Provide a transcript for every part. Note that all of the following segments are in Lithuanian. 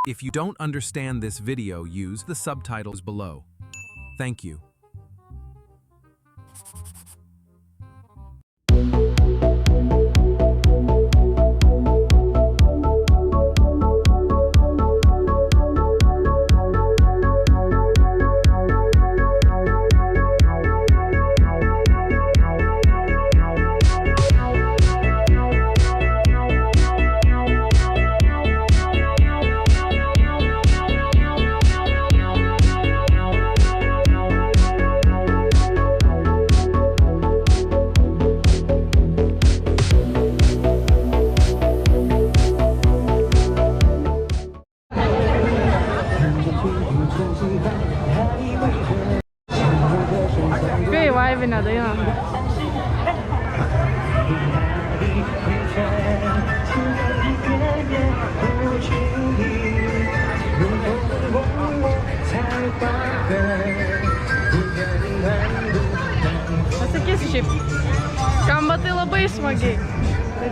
If you don't understand this video, use the subtitles below. Thank you. Kai vaivinę dainą. Pasakysiu šiaip, skamba tai labai smagiai. Tai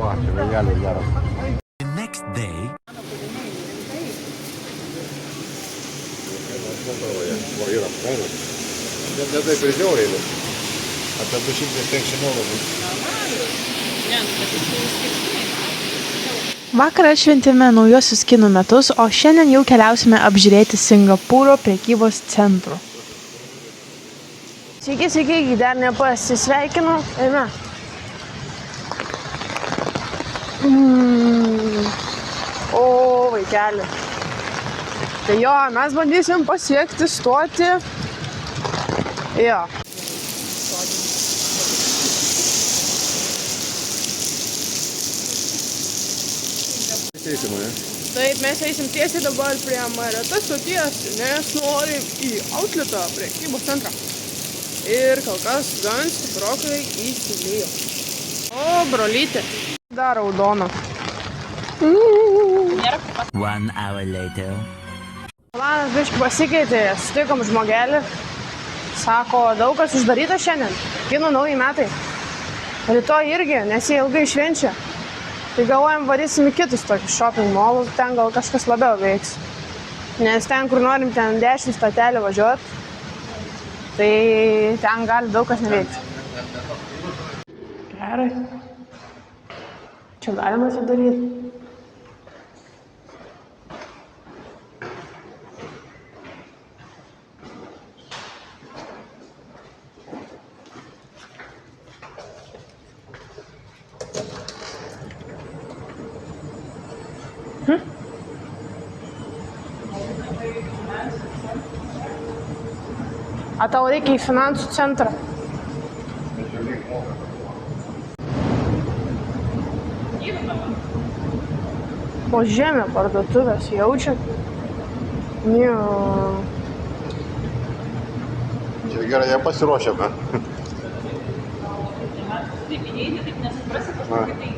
Va, čia vėjelis geras. The next day. O, yra, kaina. Ne taip ir žiauriai, bet apie 250 eurų. Vakar atšventėme naujosius kinų metus, o šiandien jau keliausime apžiūrėti Singapūro prekybos centrų. Sveiki, sveiki, dar nepasisveikinu. Eime. O, vaikeli. Tai jo, mes bandysim pasiekti stoti. Jo. Taip, mes eisim tiesiai dabar prie Mareta stoties, nes norim į Outletą prekybos centrą. Ir kol kas gan stiprokai įsilijo. O, brolytė. Dar raudona. 1 hour later. Planas biškai pasikeitė, sutikom žmogelį. Sako, daug kas uždaryta šiandien, kinų nauji metai. Rytoj irgi, nes jie ilgai švenčia. Tai galvojam, varysim į kitus tokius shopping mallus, ten gal kažkas labiau veiks. Nes ten, kur norim, ten 10 stotelių važiuoti, tai ten gali daug kas neveikti. Gerai. Čia galima atidaryti. A tau reikia į finansų centrą? Po žemę parduotuvės jaučiat? Jo. Čia gerai, jie pasiruošėme. Taip, įeini, taip nesuprasi kažkokį, tai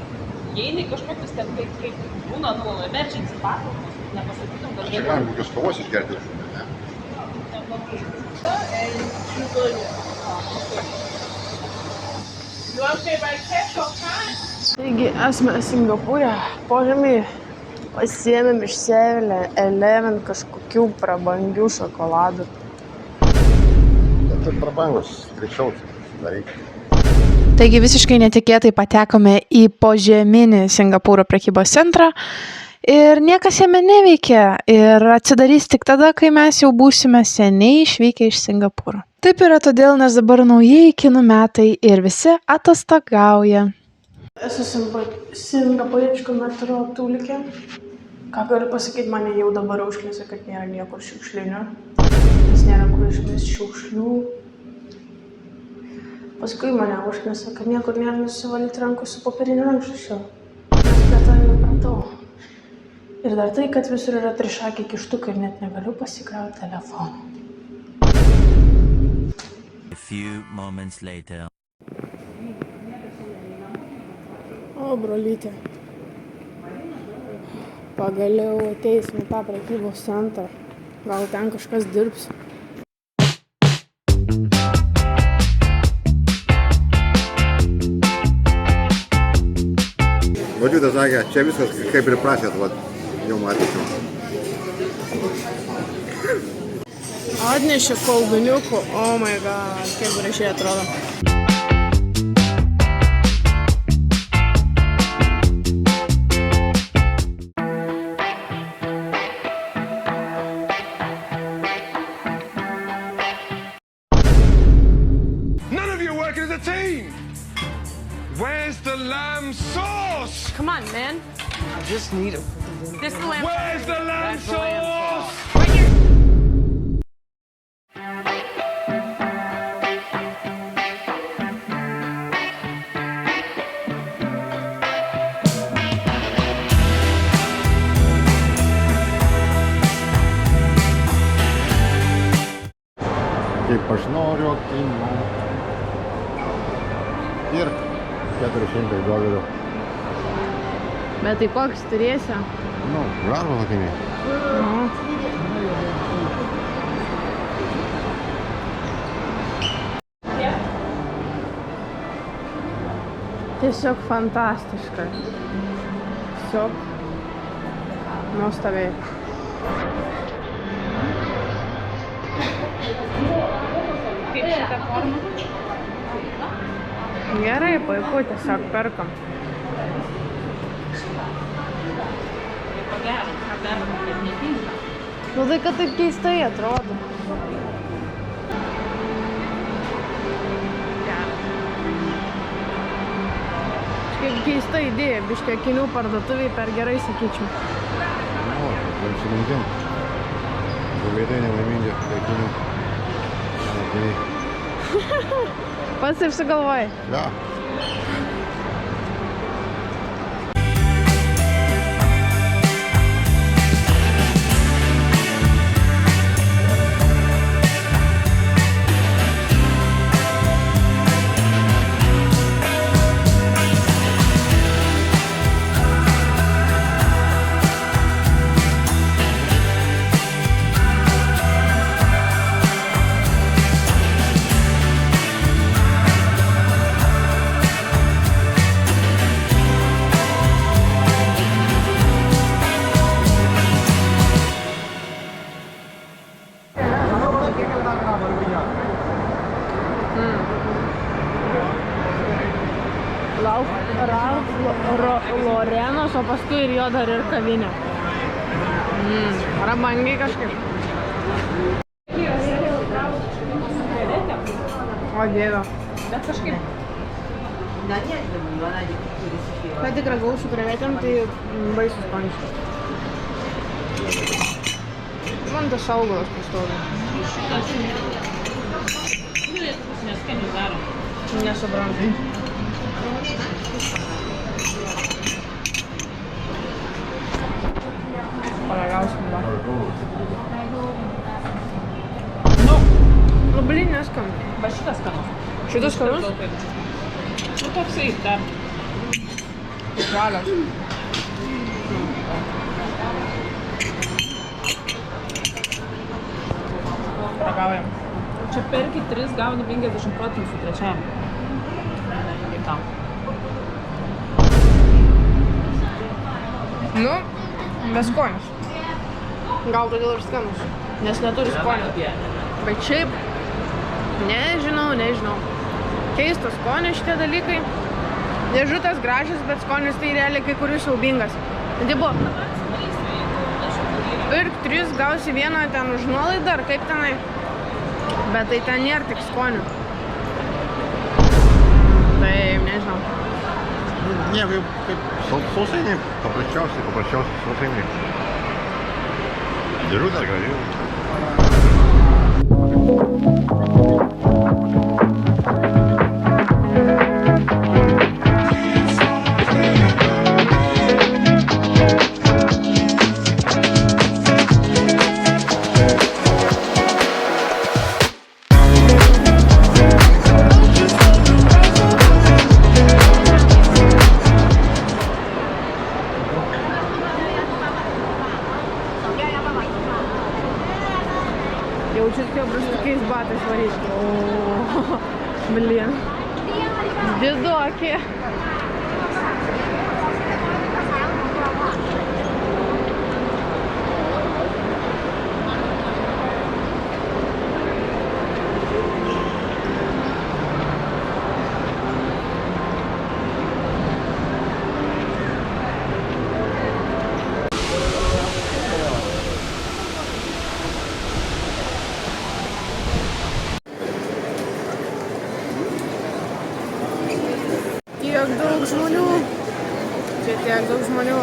įeini kažkokius ten, kaip būna, emergency patalpos, nepasakytum, kad... Čia galim kokios kavos išgerti. Taigi, esame Singapūre, požemį pasiėmėm iš 7-Eleven kažkokių prabangių šokoladų. Tai prabangus, greičiau daryk. Taigi visiškai netikėtai patekome į požeminį Singapūro prekybos centrą ir niekas jame neveikia ir atsidarys tik tada, kai mes jau būsime seniai išvykę iš Singapūro. Taip yra todėl, nes dabar naujieji kinų metai ir visi atostogauja. Esu singapūriečko metro tūlikė. Ką galiu pasakyti, mane jau dabar užknisa, kad nėra niekur šiukšlinių. Nes nėra kur išmest šiukšlių. Paskui mane užknisa, kad niekur nėra nusivalyti rankų su popieriniu rankšluosčiu. Aš be to nepratau. Ir dar tai, kad visur yra trišakiai kištukai ir net negaliu pasikrauti telefoną. A few moments later. O, brolytė. Pagaliau ateisim į tą prekybos centrą. Gal ten kažkas dirbs. Močiutės sakė, čia viskas kaip ir prašėt, vat, jau matyčiau. Atnešė kolduniukų, oh my god, kaip gražiai atrodo. None of you are working as a team! Where's the lamb sauce? Come on, man. I just need a... This is the lamb. Where's the lamb That's the lamb sauce? Right here. Kaip aš noriu kino. Ir 400 dolerių. Bet tai koks turėsi? Nu, gražus akiniai. Tiesiog fantastiška. Tiesiog nuostabiai. Kaip šitą formą? Gerai, puiku, tiesiog perkam. Ko gero, ar dar net netinka. Nu tai, kad taip keistai atrodo. Kažkaip keista idėja, biškį akinių parduotuviai per gerai, sakyčiau. Nu, apsimintim. Vaikai nelaimingi, akinių. Akiniai. Pats taip sugalvojai. Ja. Ralph Laurenas, o paskui ir jo dar ir kavinė. Prabangiai kažkaip. O dieve. Bet kažkaip Ką tik ragau su krevetėm, tai baisus skonis. Man tas augalas pastovi. šitas... Nu, jis neskaniai daro. Nesuprantu. Paragausim va. Nu, blin, neskanu. Va šitas skanus. Šitas skanus? Nu, toksai dar. Žalias. Ragaujam. Čia perki 3, gauni 50% su trečiam. Kaip tam. Nu, be skonis. Gal todėl ir skanus, nes neturi skonio. Bet šiaip, nežinau. Keistas skonis šitie dalykai. Dėžutės gražios, bet skonis tai realiai kai kuris siaubingas. Tipo, pirk 3, gausi vieną ten už nuolaidą, ar kaip tenai. Bet tai ten nėra tik skonių. Tai nežinau. Ne, kaip sausainiai, paprasčiausiai sausainiai. Dėžutės gražiai. Jaučiu kaip prastokiais batais varyti. O, blin. Didokė. žmonių. Čia tiek daug žmonių.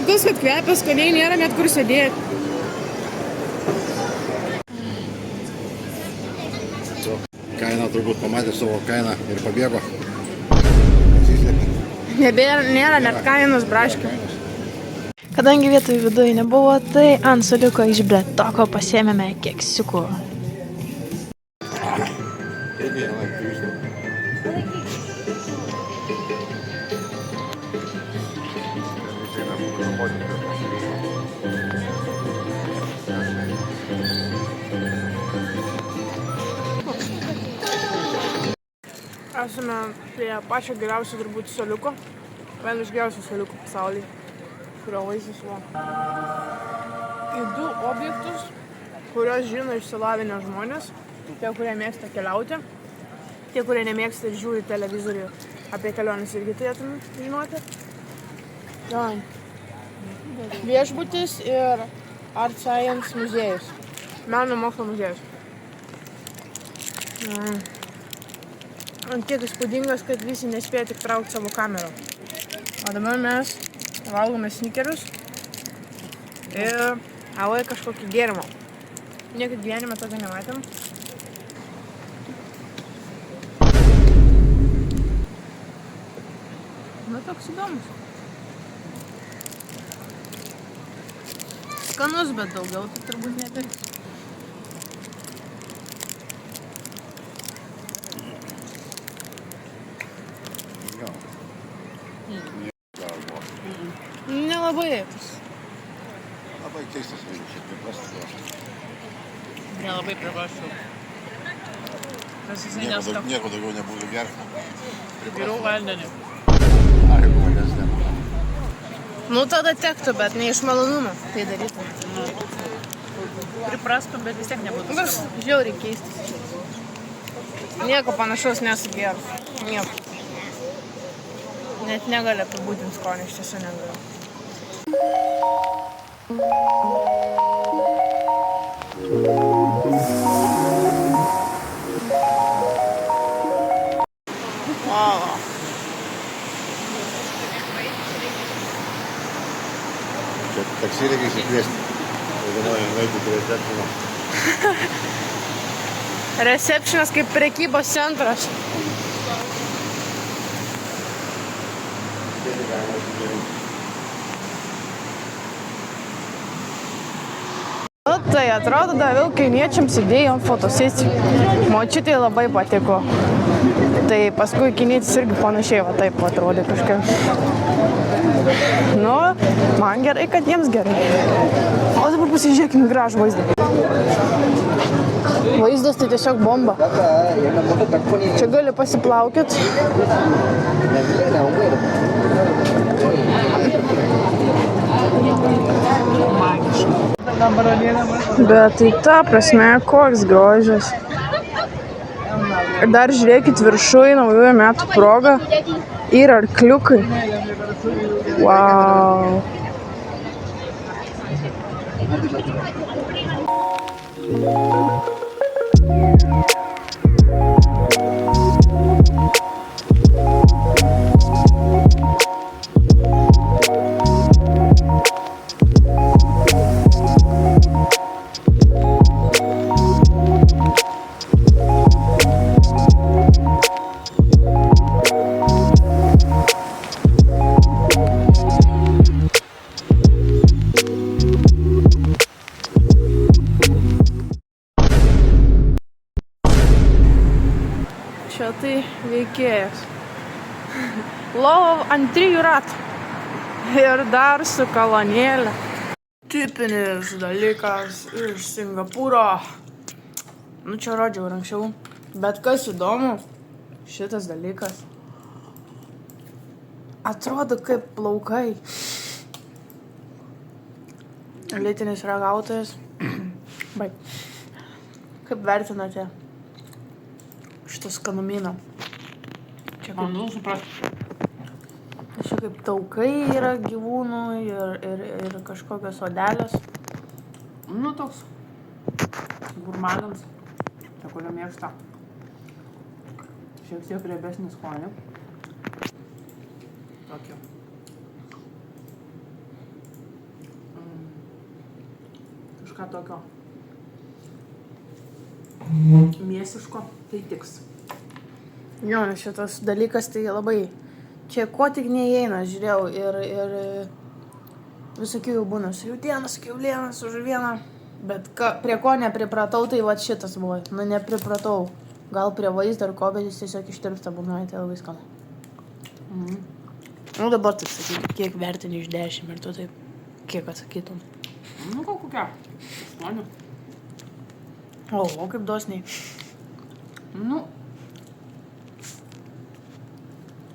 Kas kad kvepia skaniai, nėra net kur sėdėti. Kaina turbūt pamatė savo kainą ir pabėgo. Nėra net kainos braškių. Kadangi vietoj viduje nebuvo, tai ant suoliuko iš bretoko pasiėmėme keksiukų. Esame prie pačio geriausio turbūt suoliuko. Vienu iš geriausių suoliukų pasaulyje, kurio vaizdas buvo. Į du objektus, kurios žino išsilavinę žmonės, tie, kurie mėgsta keliauti, tie, kurie nemėgsta ir žiūri televizorių apie keliones irgi turėtume žinoti. Viešbutis ir Art Science muziejus. Meno mokslo muziejus. Ant tiek įspūdingas, kad visi nespėja tik traukti savo kamerą. O dabar mes valgome snikerius ir alai kažkokį gėrimą. Niekad gyvenime tokio nematėm. Nu, toks įdomus. Skanus, bet daugiau tai turbūt nepirks. Nelabai. Labai keistas vaizdas, šiek tiek prastas. Nelabai priprašau. Nes jisai neskap. Nieko daugiau nebūtų gerti. Geriau vandenį. Ar jeigu vandens nebūtų. Nu, tada tektų, bet ne iš malonumo tai daryti. Priprastum, bet vis tiek nebūtų Aš skanu. žiauriai keistas. Nieko panašaus nesu geras. Nieko. Net negali apibūdinti skonį, iš tiesų negaliu. Wow. Čia taksi reikia įsikviesti. Jeigu nori nueiti prie recepšino. Recepšinas kaip prekybos centras. Tai atrodo, daviau kiniečiams idėjom fotosesijų. Močiutei labai patiko. Tai paskui kinietis irgi panašiai va taip atrodė kažkaip. Nu, man gerai, kad jiems gerai. O dabar pasižiūrėkime gražų vaizdą. Vaizdas tai tiesiog bomba. Čia gali pasiplaukėt. Bet tai ta prasme, koks grožis. Ir dar žiūrėkit viršui naujųjų metų proga ir arkliukai. Wow. Čia tai veikėjas. Lova ant 3 ratų. Ir dar su kolonėlė. Tipinis dalykas iš Singapūro. Nu, čia rodžiau ir anksčiau. Bet kas įdomu, šitas dalykas atrodo kaip plaukai. Lytinis ragautojas. Baig. Kaip vertinate šitą skanumyną? Čia kaip taukai yra gyvūnų ir kažkokios odelės. Nu, toks gurmanams, tie, kurie mėgsta šiek tiek riebesnį skonį. tokio. Kažką tokio. Mėsiško, tai tiks. Jo, nes šitas dalykas tai labai... Čia ko tik neįeina, žiūrėjau, ir visokių jau būna su jautienos, kiaulienos, su žuvieną. Bet prie ko nepripratau, tai va šitas buvo. Nu, nepripratau. Gal prie vaizdo ar ko, bet jis tiesiog ištirpsta būna, tai labai skanu. Nu, dabar taip sakyti, kiek vertini iš 10 ir tu taip, kiek atsakytum? Nu, gal kokia? 8. O, kaip dosniai. Nu,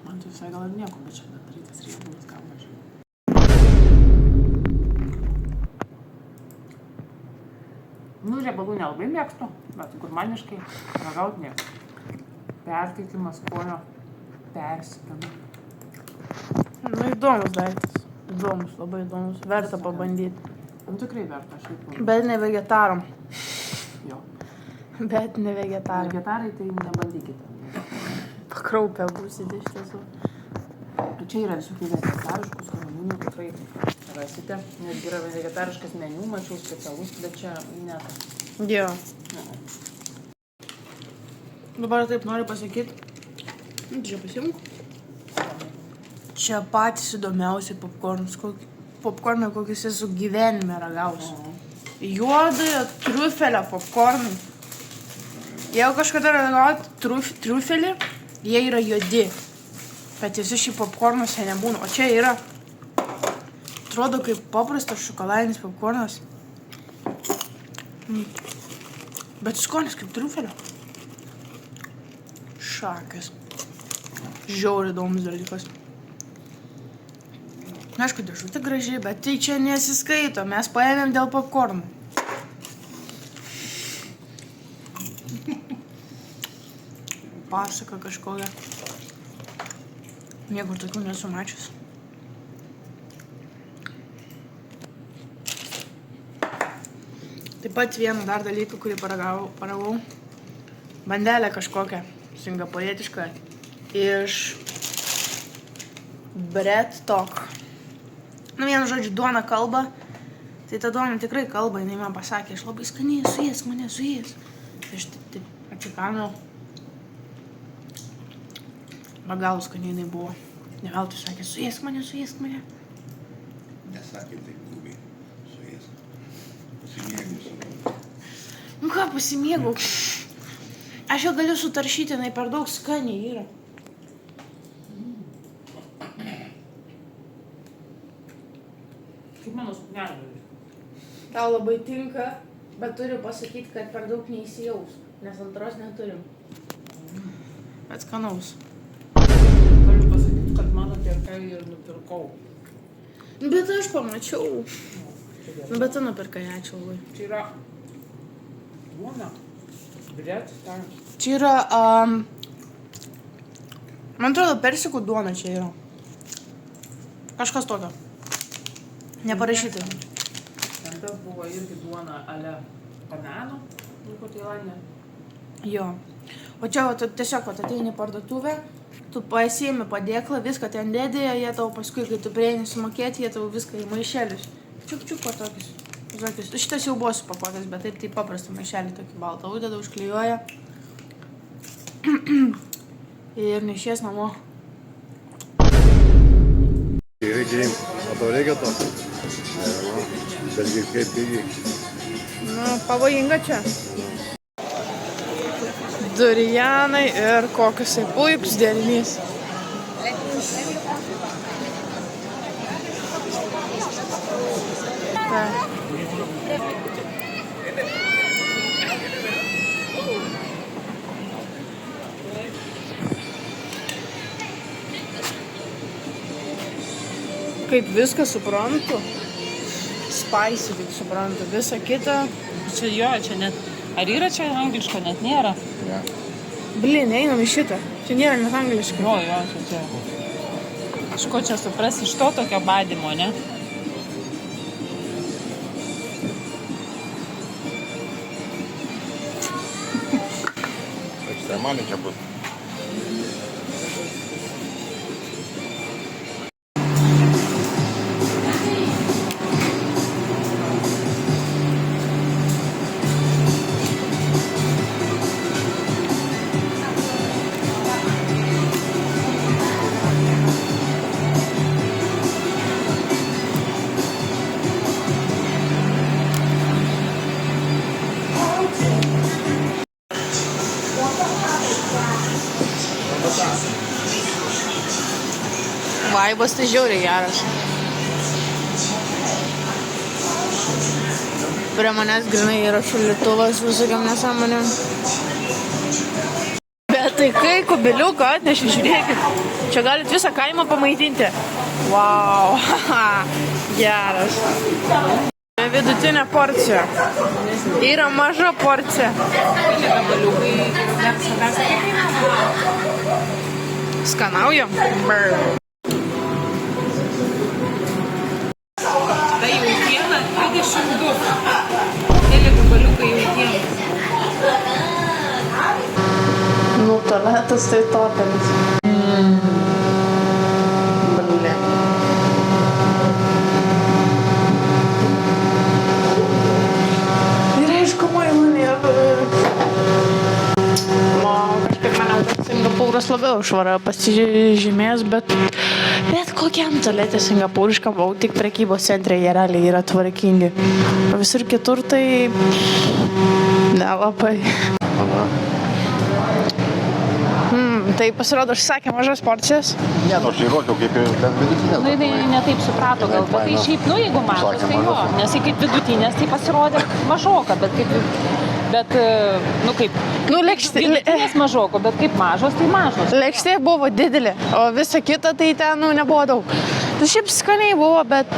man tai visai gal ir nieko, bet čia darytas riebalas gal mažiau. Nu, riebalų nelabai mėgstu, bet gurmaniškai ragaut mėgstu. Perkeitimas skonio persipina. Nu, įdomus daiktas. Įdomus, labai įdomus. Verta pabandyti. Nu, tikrai verta, šiaip. Bet ne vegetaram. Jo. Bet ne vegetarai. Vegetarai tai nebandykite. Pakraupę būsite iš tiesų. Čia yra visokių vegetariškų skanumynų, tikrai rasite. Netgi yra vegetariškas meniu, mačiau specialus, bet čia ne. Jo. Dabar taip noriu pasakyti. Čia pasimk. Čia patys įdomiausi popkornai, kokius esu gyvenime ragausi. Juodojo triufelio popkornai. Jeigu kažkada ragauti triufelį, jie yra juodi. Bet visi šį popkornuose nebūna. O čia yra, atrodo kaip paprastas šokoladinis popkornas. Bet skonis kaip triufelio. Šakas. Žiauriai įdomus dalykas. Aišku, dėžutė gražiai, bet tai čia nesiskaito. Mes paėmėm dėl popkornų. Pasaka kažkokia. Niekur tokių nesu mačius. Taip pat vieną dar dalyką, kurį paragavau. Bandelę kažkokią, singapūrietišką, iš Bread Talk. Nu, vienu žodžiu, duona kalba. Tai ta duona tikrai kalba, jinai man pasakė, aš labai skaniai suėsk mane, suėsk. Tai aš taip atsikanau. Bagalų skaniai jinai buvo. Ne veltui sakė, suėsk mane, suėsk mane. Nesakė taip grubiai. Suėsk. Pasimėgau savo. Nu ką, pasimėgau. Aš jau galiu sutaršyti, jinai per daug skaniai yra. Kaip mano suknelė? Tau labai tinka, bet turiu pasakyti, kad per daug neįsijaus, nes antros neturim. Bet skanaus. Galiu pasakyti, kad mano pirkai ir nupirkau. Bet aš pamačiau. Nu, bet tu nupirkai, ačiū labai. Čia yra duona. Bread Talk. Čia yra, man atrodo, persikų duona čia yra. Kažkas tokio. Neparašyti. Ten tas buvo irgi duona ale banano, nieko Tailande. Jo. O čia tiesiog ateini į parduotuvę, tu pasiimi padėklą, viską ten dėdė, jie tau paskui, kai tu prieini sumokėti, jie tau viską į maišelius. Čiuk-čiuk tokius. Šitas jau buvo supakuotas, bet taip paprastą maišelį tokį baltą uždeda, užklijuoja. Ir nešies namo. Reikia imti. O tau reikia to? Betgi kaip pigiai. Nu, pavojinga čia. Durianai ir kokius puikus derinys. Kaip viską suprantu, spicy tik suprantu, visą kitą. Čia jo, čia net. Ar yra čia angliško, net nėra? Ne. Blin, einam į šitą. Čia nėra net angliškai. Jo, čia. Iš ko čia suprasi iš to tokio badymo, ne? Ekstremaliai čia bus. vaibas tai žiauriai geras. Prie manęs grinai yra šaldytuvas visokiam nesąmonėm. Bet tai kai kubiliuką atneši, žiūrėkit. Čia galit visą kaimą pamaitinti. Wow, geras. Vidutinė porcija. Yra maža porcija. Skanauju. Tai jautiena 22. Keli gabaliukai jautienos. Nu, tualetas tai topelis. Blė. Ir aišku, mailanė. Kažkaip maniau, kad Singapūras labiau švara pasižymės, bet kokiam tualete singapūriškam, buvau tik prekybos centre, jie realiai yra tvarkingi. O visur kitur tai nelabai. Tai pasirodo, užsakė mažas porcijas. Ne, nors įrodžiau, kaip ir ten vidutinės. Nu, jinai netaip suprato gal, bet tai šiaip, nu, jeigu mažas, tai jo. Nes kaip vidutinės, tai pasirodė mažoka, bet kaip, nu, kaip, Nu, lėkštė. vidutinės mažoko, bet kaip mažos, tai mažos. Lėkštė buvo didelė, o visa kita tai ten, nu, nebuvo daug. Tai šiaip skaniai buvo, bet,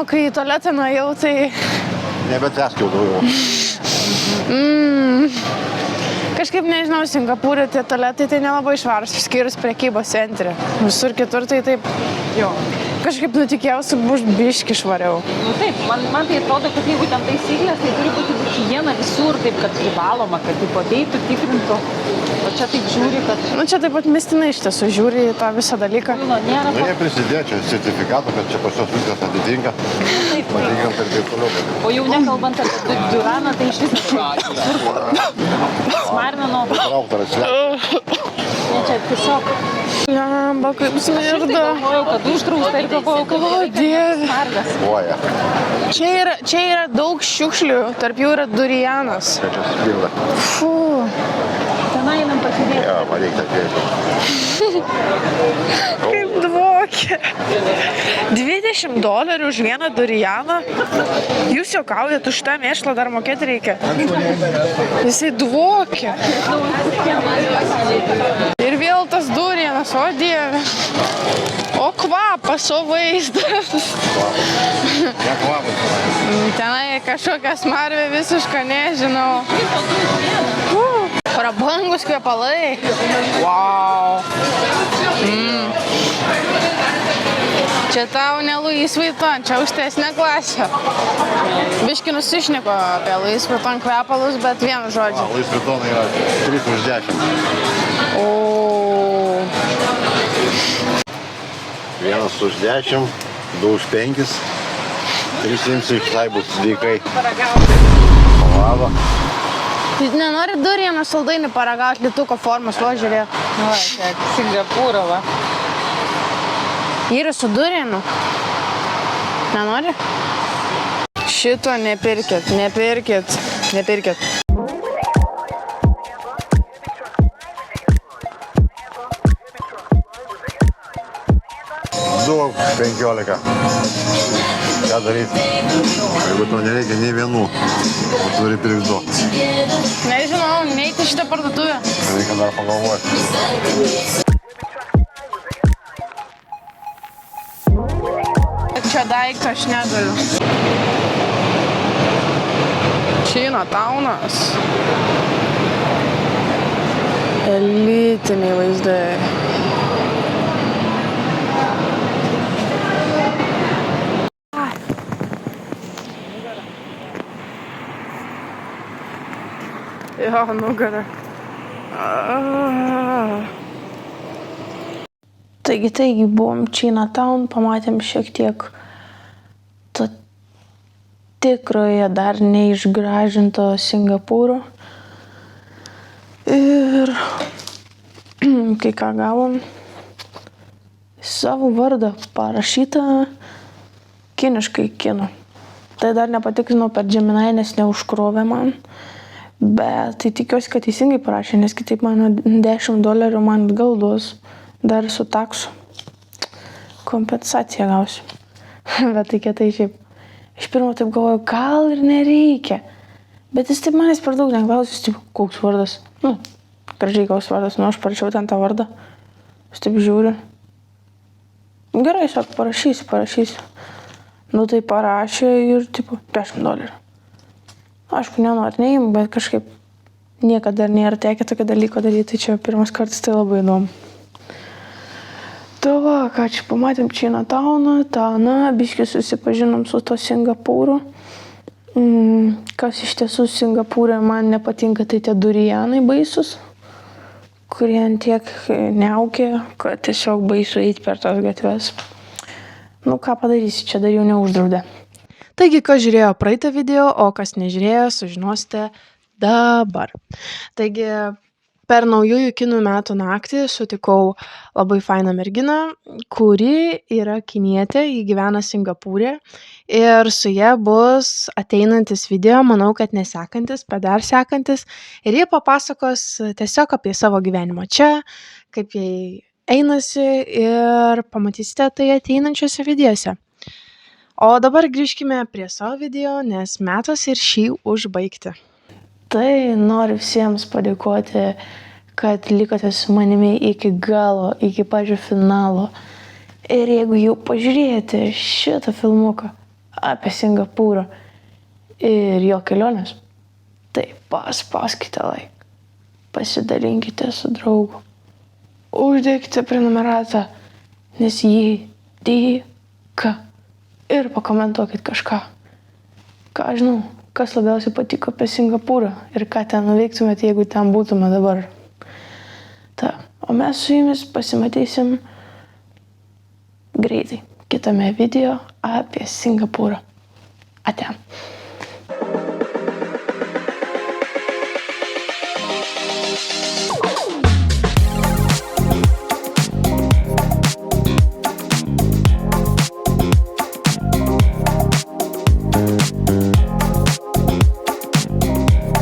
kai į tualetą nuėjau, tai... Nebetęskiau daugiau. Kažkaip nežinau, Singapūrė tie tualetai tai nelabai švarūs, išskyrus prekybos centre. Visur kitur tai taip, jo. Kažkaip nutikėjausi, bus biški švariau. Nu taip, man tai atrodo, kad jeigu ten taisyklės, tai turi būti higiena visur, taip, kad privaloma, kad taip ateitų, tikrintų. O čia taip žiūri, kad... Nu čia taip pat mistinai iš tiesų žiūri į tą visą dalyką. Nu, nėra... Nu, jie prisidėjo čia sertifikatų, kad čia pas juos viskas atitinka. Taip, Patinkant ir taip toliau. O jau nekalbant apie Duraną, tai iš vis smarmino. Traukta rasle. Ne, čia tiesiog... Jamba, kaip Aš tai smirda. galvojau, kad uždrausta ir galvojau, kad Dieve. smardas. Oja. Čia yra daug šiukšlių, tarp jų yra durianas. Čia čia spilda. Fū. Tenai einam pasidėti. Jo, man reikia atvežti. Kaip dvokia. $20 už vieną durianą. Jūs juokaujat, už tą mėšlą dar mokėti reikia. Jisai dvokia. Ir vėl tas durianas, o Dieve. O kvapas, o vaizdas. Nekvapas. Tenai kažkokia smarvė visiška, nežinau. Prabangus kvepalai. Wow. Čia tau ne Louis Vuitton, čia aukštesnė klasė. Biški nusišneko apie Louis Vuitton kvepalus, bet vienu žodžiu. Louis Vuitton yra 3 už 10. O. 1 už 10, 2 už 5. 3 imsi, tai bus sveikai. Palava. Tai nenori duriano saldainį paragauti lituko formos, va žiūrėk. Va, čia Singapūro, va. Yra su durianu. Nenori? Šito nepirkit, nepirkit, nepirkit. Du 15. Ką daryti? Jeigu to nereikia nei vienų, o turi pirkti 2. Nežinau, neiti šitą parduotuvę. Reikia dar pagalvoti. Čia daiktą aš negaliu. Chinatownas. Elitiniai vaizdai. Jo, nugarą. Taigi, buvom Chinatown, pamatėm šiek tiek to tikroje dar neišgražinto Singapūro. Ir kai ką gavom, savo vardą parašytą kiniškai kino. Tai dar nepatikrinau per Gemini, nes neužkrovė man. Bet tai tikiuosi, kad teisingai parašė, nes kitaip mano $10 man atgal duos dar su taksu. kompensaciją gausiu. Bet tai kietai šiaip. Iš pirmo taip galvoju, gal ir nereikia. Bet jis taip manęs per daug neklausė, jis taip, koks vardas. Gražiai koks vardas, aš parašiau ten tą vardą. Jis taip žiūri. Gerai, sako, parašysiu. Tai parašė ir, tipo, $10. Aišku, nenori neimti, bet kažkaip niekada dar nėra tekę tokio dalyko daryti, tai čia pirmas kartas, tai labai įdomu. Tai va, ką čia pamatėm Činatauną, biškį susipažinom su to Singapūru. Kas iš tiesų Singapūrė man nepatinka, tai tie durianai baisus, kurie tiek neaukė, kad tiesiog baisu eiti per tas gatves. Ką padarysi, čia dar jau neuždraudė. Taigi, kas žiūrėjo praeitą video, o kas nežiūrėjo, sužinosite dabar. Taigi, per naujųjų kinų metų naktį sutikau labai fainą merginą, kuri yra kinietė, ji gyvena Singapūrė ir su ja bus ateinantis video, manau, kad nesekantis, bet dar sekantis ir ji papasakos tiesiog apie savo gyvenimą čia, kaip jai einasi ir pamatysite tai ateinančiose videose. O dabar grįžkime prie savo video, nes metas ir šį užbaigti. Tai noriu visiems padėkoti, kad likote su manimi iki galo, iki pačio finalo. Ir jeigu jau pažiūrėjote šitą filmuką apie Singapūrą ir jo keliones, tai paspauskite like, pasidalinkite su draugu, uždėkite prenumeratą, nes jį dėka ir pakomentuokit kažką. Ką žinau, kas labiausiai patiko apie Singapūrą ir ką ten nuveiktumėte, jeigu ten būtume dabar. O mes su jumis pasimatysim greitai kitame video apie Singapūrą. Ate.